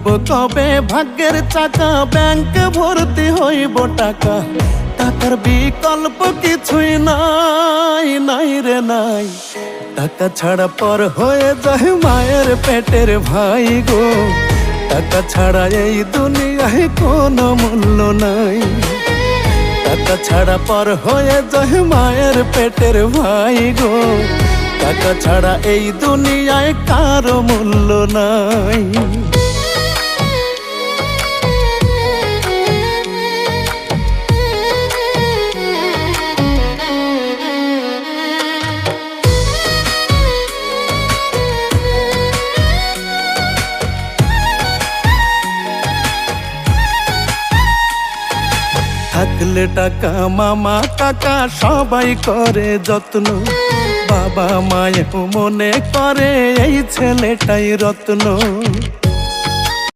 কবে ভাগ্যের চাকা ব্যাংক ভর্তি হইব টাকা, টাকার বিকল্প কিছুই নাই, নাই রে নাই। টাকা ছাড়া পর হয়ে যায় মায়ের পেটের ভাই গো, টাকা ছাড়া এই দুনিয়ায় কোনো মূল্য নাই। টাকা ছাড়া পর হয়ে যায় মায়ের পেটের ভাই গো, টাকা ছাড়া এই দুনিয়ায় কারো মূল্য নাই। থাকলে টাকা মামা কাকা সবাই করে যত্ন, বাবা মায়েও মনে করে এই ছেলেটাই রত্ন।